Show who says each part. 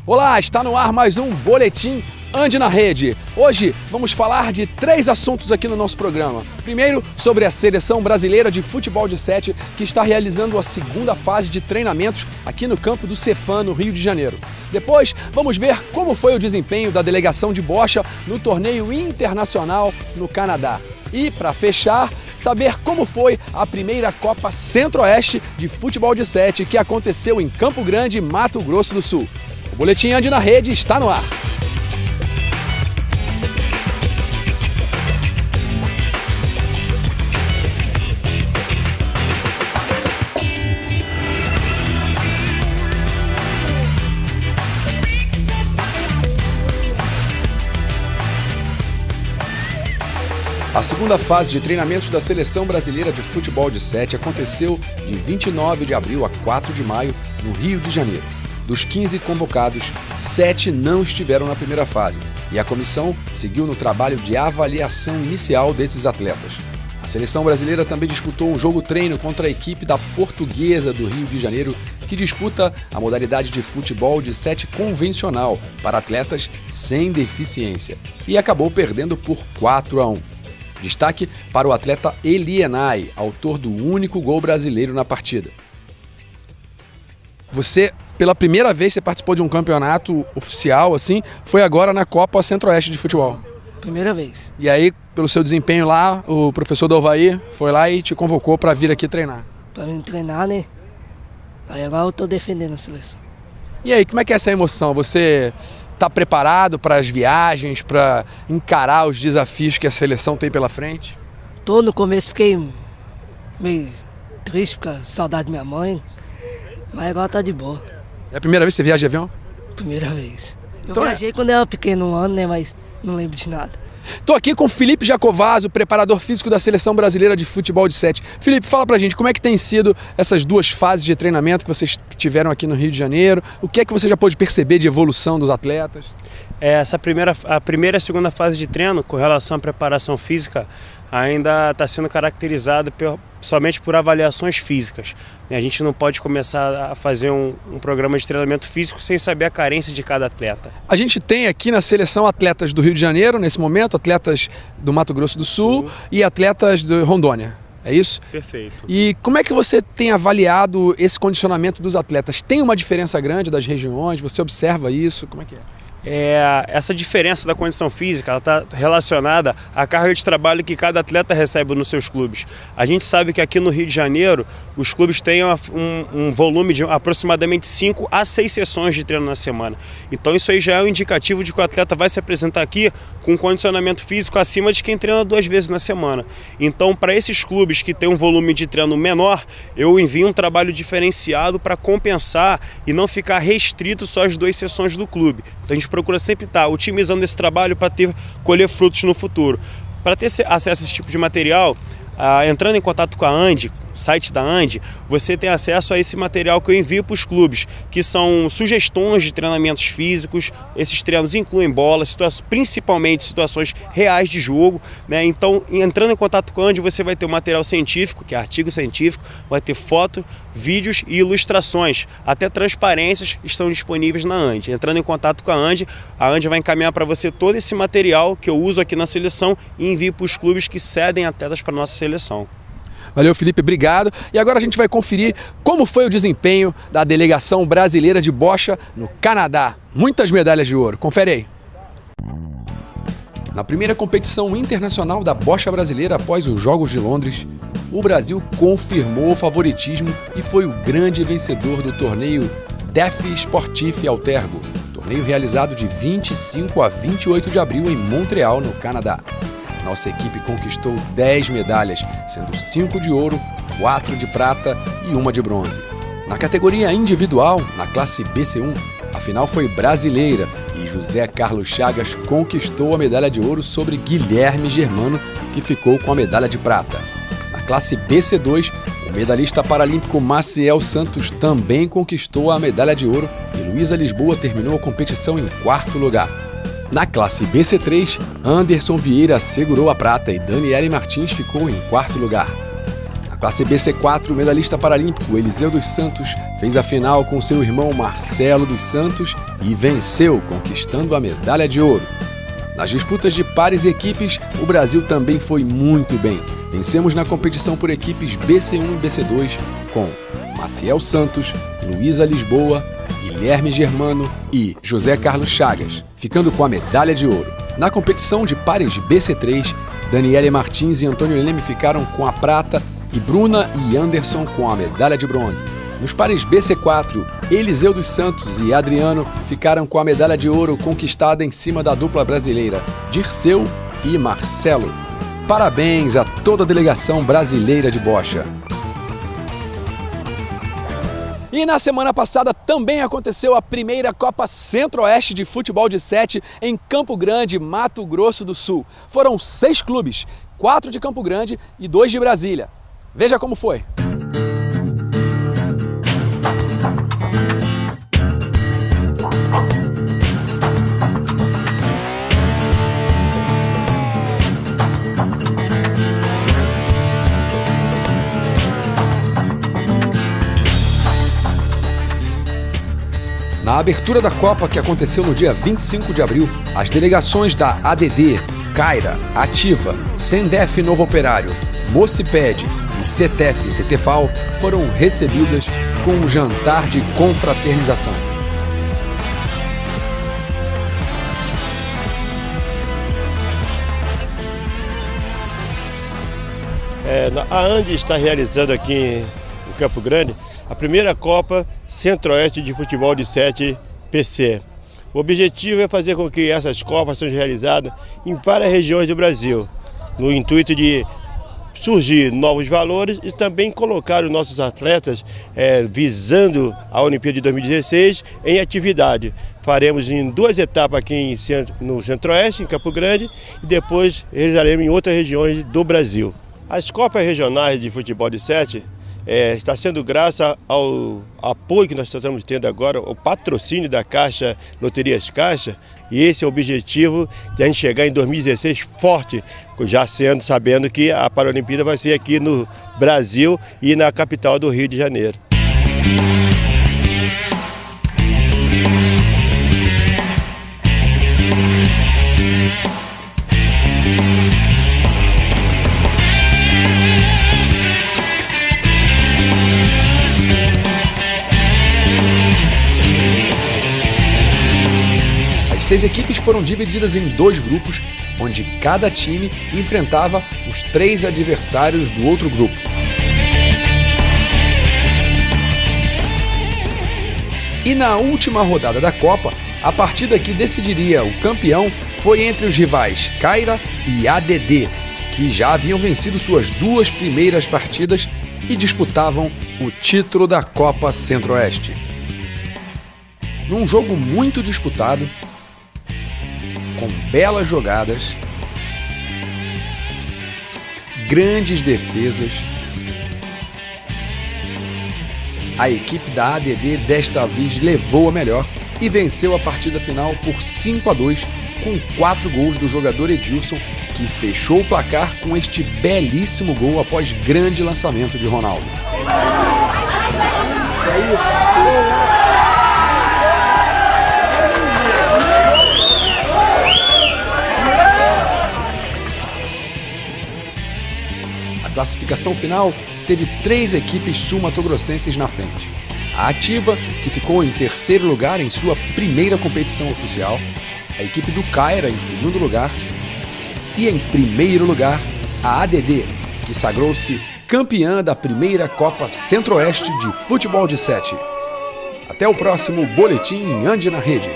Speaker 1: Olá, está no ar mais um Boletim Ande na Rede. Hoje vamos falar de 3 assuntos aqui no nosso programa. Primeiro, sobre a Seleção Brasileira de Futebol de 7, que está realizando a segunda fase de treinamentos aqui no campo do Cefam, no Rio de Janeiro. Depois, vamos ver como foi o desempenho da delegação de bocha no torneio internacional no Canadá. E, para fechar, saber como foi a primeira Copa Centro-Oeste de Futebol de 7 que aconteceu em Campo Grande, Mato Grosso do Sul. O Boletim Ande na Rede está no ar. A segunda fase de treinamentos da Seleção Brasileira de Futebol de 7 aconteceu de 29 de abril a 4 de maio no Rio de Janeiro. Dos 15 convocados, 7 não estiveram na primeira fase e a comissão seguiu no trabalho de avaliação inicial desses atletas. A Seleção Brasileira também disputou um jogo-treino contra a equipe da Portuguesa do Rio de Janeiro, que disputa a modalidade de futebol de 7 convencional para atletas sem deficiência e acabou perdendo por 4-1. Destaque para o atleta Elienay, autor do único gol brasileiro na partida. Você, pela primeira vez, você participou de um campeonato oficial, assim, foi agora na Copa Centro-Oeste de Futebol.
Speaker 2: Primeira vez.
Speaker 1: E aí, pelo seu desempenho lá, o professor Dalvair foi lá e te convocou para vir aqui treinar.
Speaker 2: Para vir treinar, né? Aí agora eu tô defendendo a seleção.
Speaker 1: E aí, como é que é essa emoção? Você está preparado para as viagens, para encarar os desafios que a seleção tem pela frente?
Speaker 2: No começo fiquei meio triste, porque saudade da minha mãe, mas agora tá de boa.
Speaker 1: É a primeira vez que você viaja de avião?
Speaker 2: Primeira vez. Eu
Speaker 1: Então
Speaker 2: viajei quando eu era pequeno, 1 ano, né, mas não lembro de nada.
Speaker 1: Estou aqui com o Felipe Jacovazzo, preparador físico da Seleção Brasileira de Futebol de 7. Felipe, fala pra gente como é que tem sido essas 2 fases de treinamento que vocês tiveram aqui no Rio de Janeiro. O que é que você já pôde perceber de evolução dos atletas?
Speaker 3: A primeira e a segunda fase de treino, com relação à preparação física, ainda está sendo caracterizada somente por avaliações físicas. A gente não pode começar a fazer um programa de treinamento físico sem saber a carência de cada atleta. A
Speaker 1: gente tem aqui na seleção atletas do Rio de Janeiro, nesse momento, atletas do Mato Grosso do Sul e atletas de Rondônia. É isso?
Speaker 3: Perfeito.
Speaker 1: E como é que você tem avaliado esse condicionamento dos atletas? Tem uma diferença grande das regiões? Você observa isso? Como é que é?
Speaker 3: Essa diferença da condição física está relacionada à carga de trabalho que cada atleta recebe nos seus clubes. A gente sabe que aqui no Rio de Janeiro os clubes têm um volume de aproximadamente 5 a 6 sessões de treino na semana. Então isso aí já é um indicativo de que o atleta vai se apresentar aqui com um condicionamento físico acima de quem treina 2 vezes na semana. Então, para esses clubes que têm um volume de treino menor, eu envio um trabalho diferenciado para compensar e não ficar restrito só às 2 sessões do clube. Então a gente procura sempre estar otimizando esse trabalho para colher frutos no futuro. Para ter acesso a esse tipo de material, entrando em contato com a ANDE, site da ANDE, você tem acesso a esse material que eu envio para os clubes, que são sugestões de treinamentos físicos. Esses treinos incluem bolas, principalmente situações reais de jogo, né? Então, entrando em contato com a ANDE, você vai ter um material científico, que é artigo científico, vai ter foto, vídeos e ilustrações. Até transparências estão disponíveis na ANDE. Entrando em contato com a ANDE vai encaminhar para você todo esse material que eu uso aqui na seleção e envio para os clubes que cedem atletas para a nossa seleção.
Speaker 1: Valeu, Felipe, obrigado. E agora a gente vai conferir como foi o desempenho da delegação brasileira de bocha no Canadá. Muitas medalhas de ouro. Confere aí. Na primeira competição internacional da bocha brasileira após os Jogos de Londres, o Brasil confirmou o favoritismo e foi o grande vencedor do torneio DEF Sportif Altergo, torneio realizado de 25 a 28 de abril em Montreal, no Canadá. Nossa equipe conquistou 10 medalhas, sendo 5 de ouro, 4 de prata e 1 de bronze. Na categoria individual, na classe BC1, a final foi brasileira e José Carlos Chagas conquistou a medalha de ouro sobre Guilherme Germano, que ficou com a medalha de prata. Na classe BC2, o medalhista paralímpico Maciel Santos também conquistou a medalha de ouro e Luísa Lisboa terminou a competição em 4º lugar. Na classe BC3, Anderson Vieira segurou a prata e Daniele Martins ficou em 4º lugar. Na Na classe BC4, o medalhista paralímpico Eliseu dos Santos fez a final com seu irmão Marcelo dos Santos e venceu, conquistando a medalha de ouro. Nas disputas de pares e equipes, o Brasil também foi muito bem. Vencemos na competição por equipes BC1 e BC2 com Maciel Santos, Luísa Lisboa, Guilherme Germano e José Carlos Chagas, ficando com a medalha de ouro. Na competição de pares BC3, Daniele Martins e Antônio Leme ficaram com a prata e Bruna e Anderson com a medalha de bronze. Nos pares BC4, Eliseu dos Santos e Adriano ficaram com a medalha de ouro conquistada em cima da dupla brasileira Dirceu e Marcelo. Parabéns a toda a delegação brasileira de bocha. E na semana passada também aconteceu a primeira Copa Centro-Oeste de Futebol de 7 em Campo Grande, Mato Grosso do Sul. Foram 6 clubes, 4 de Campo Grande e 2 de Brasília. Veja como foi. Na abertura da Copa, que aconteceu no dia 25 de abril, as delegações da ADD, Caira, Ativa, Sendef Novo Operário, Mociped e CETEF CETEFAL foram recebidas com um jantar de confraternização.
Speaker 4: A ANDE está realizando aqui em Campo Grande a primeira Copa Centro-Oeste de Futebol de 7 PC. O objetivo é fazer com que essas Copas sejam realizadas em várias regiões do Brasil, no intuito de surgir novos valores e também colocar os nossos atletas visando a Olimpíada de 2016 em atividade. Faremos em 2 etapas aqui no Centro-Oeste, em Campo Grande, e depois realizaremos em outras regiões do Brasil. As Copas Regionais de Futebol de 7 está sendo graças ao apoio que nós estamos tendo agora, o patrocínio da Caixa, Loterias Caixa, e esse é o objetivo de a gente chegar em 2016 forte, já sabendo que a Paralimpíada vai ser aqui no Brasil e na capital do Rio de Janeiro.
Speaker 1: As 6 equipes foram divididas em 2 grupos, onde cada time enfrentava os 3 adversários do outro grupo. E na última rodada da Copa, a partida que decidiria o campeão foi entre os rivais Caira e ADD, que já haviam vencido suas 2 primeiras partidas e disputavam o título da Copa Centro-Oeste. Num jogo muito disputado, com belas jogadas, grandes defesas, a equipe da ADD desta vez levou a melhor e venceu a partida final por 5-2, com 4 gols do jogador Edilson, que fechou o placar com este belíssimo gol após grande lançamento de Ronaldo. A classificação final teve 3 equipes sul-matogrossenses na frente. A Ativa, que ficou em 3º lugar em sua primeira competição oficial, a equipe do Caira em 2º lugar e em 1º lugar a ADD, que sagrou-se campeã da primeira Copa Centro-Oeste de Futebol de 7. Até o próximo Boletim Ande na Rede.